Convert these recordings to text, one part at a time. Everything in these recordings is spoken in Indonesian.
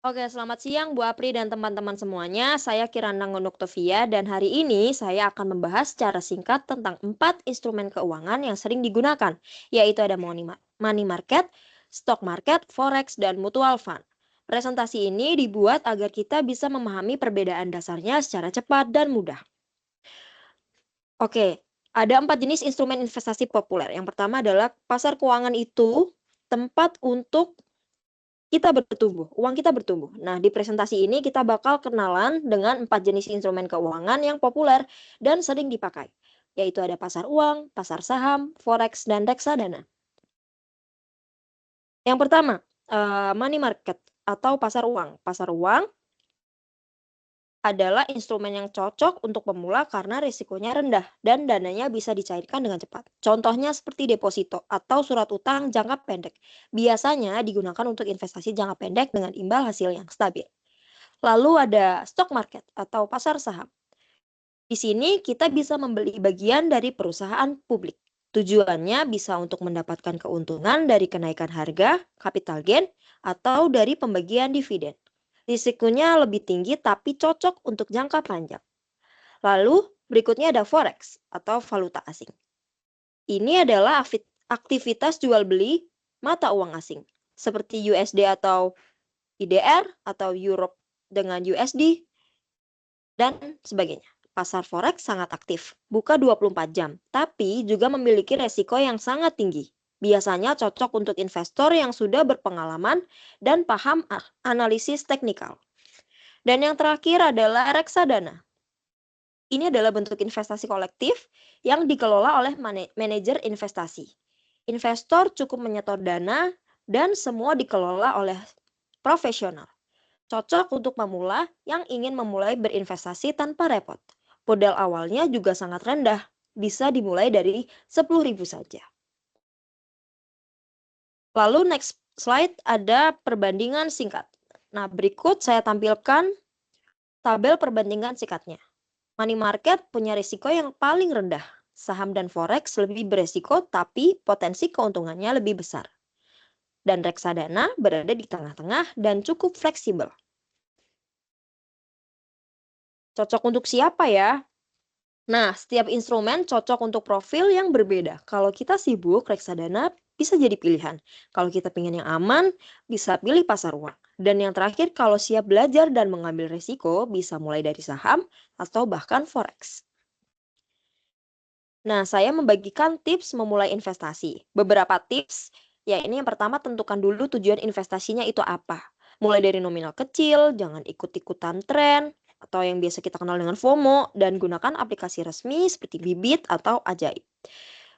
Oke, selamat siang Bu Apri dan teman-teman semuanya. Saya Kirana Ngunuktovia dan hari ini saya akan membahas secara singkat tentang 4 instrumen keuangan yang sering digunakan, yaitu ada money market, stock market, forex, dan mutual fund. Presentasi ini dibuat agar kita bisa memahami perbedaan dasarnya secara cepat dan mudah. Oke, ada 4 jenis instrumen investasi populer. Yang pertama adalah pasar keuangan itu tempat untuk uang kita bertumbuh. Nah, di presentasi ini kita bakal kenalan dengan 4 jenis instrumen keuangan yang populer dan sering dipakai, yaitu ada pasar uang, pasar saham, forex, dan reksadana. Yang pertama, money market atau pasar uang. Pasar uang adalah instrumen yang cocok untuk pemula karena risikonya rendah dan dananya bisa dicairkan dengan cepat. Contohnya seperti deposito atau surat utang jangka pendek. Biasanya digunakan untuk investasi jangka pendek dengan imbal hasil yang stabil. Lalu ada stock market atau pasar saham. Di sini kita bisa membeli bagian dari perusahaan publik. Tujuannya bisa untuk mendapatkan keuntungan dari kenaikan harga, capital gain, atau dari pembagian dividen. Risikonya lebih tinggi tapi cocok untuk jangka panjang. Lalu berikutnya ada forex atau valuta asing. Ini adalah aktivitas jual beli mata uang asing seperti USD atau IDR atau Europe dengan USD dan sebagainya. Pasar forex sangat aktif, buka 24 jam, tapi juga memiliki resiko yang sangat tinggi. Biasanya cocok untuk investor yang sudah berpengalaman dan paham analisis teknikal. Dan yang terakhir adalah reksadana. Ini adalah bentuk investasi kolektif yang dikelola oleh manajer investasi. Investor cukup menyetor dana dan semua dikelola oleh profesional. Cocok untuk pemula yang ingin memulai berinvestasi tanpa repot. Modal awalnya juga sangat rendah, bisa dimulai dari 10.000 saja. Lalu next slide ada perbandingan singkat. Nah, berikut saya tampilkan tabel perbandingan singkatnya. Money market punya risiko yang paling rendah. Saham dan forex lebih beresiko tapi potensi keuntungannya lebih besar. Dan reksadana berada di tengah-tengah dan cukup fleksibel. Cocok untuk siapa ya? Nah, setiap instrumen cocok untuk profil yang berbeda. Kalau kita sibuk, reksadana bisa jadi pilihan. Kalau kita ingin yang aman, bisa pilih pasar uang. Dan yang terakhir, kalau siap belajar dan mengambil risiko, bisa mulai dari saham atau bahkan forex. Nah, saya membagikan tips memulai investasi. Beberapa tips, ya ini yang pertama tentukan dulu tujuan investasinya itu apa. Mulai dari nominal kecil, jangan ikut-ikutan tren, atau yang biasa kita kenal dengan FOMO, dan gunakan aplikasi resmi seperti Bibit atau Ajaib.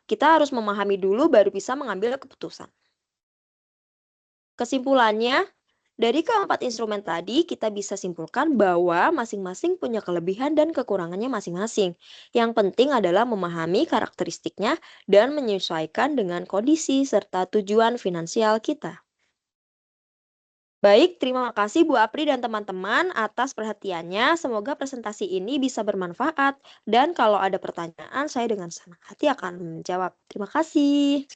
Kita harus memahami dulu baru bisa mengambil keputusan. Kesimpulannya, dari keempat instrumen tadi, kita bisa simpulkan bahwa masing-masing punya kelebihan dan kekurangannya masing-masing. Yang penting adalah memahami karakteristiknya dan menyesuaikan dengan kondisi serta tujuan finansial kita. Baik, terima kasih Bu Apri dan teman-teman atas perhatiannya. Semoga presentasi ini bisa bermanfaat. Dan kalau ada pertanyaan, saya dengan senang hati akan menjawab. Terima kasih.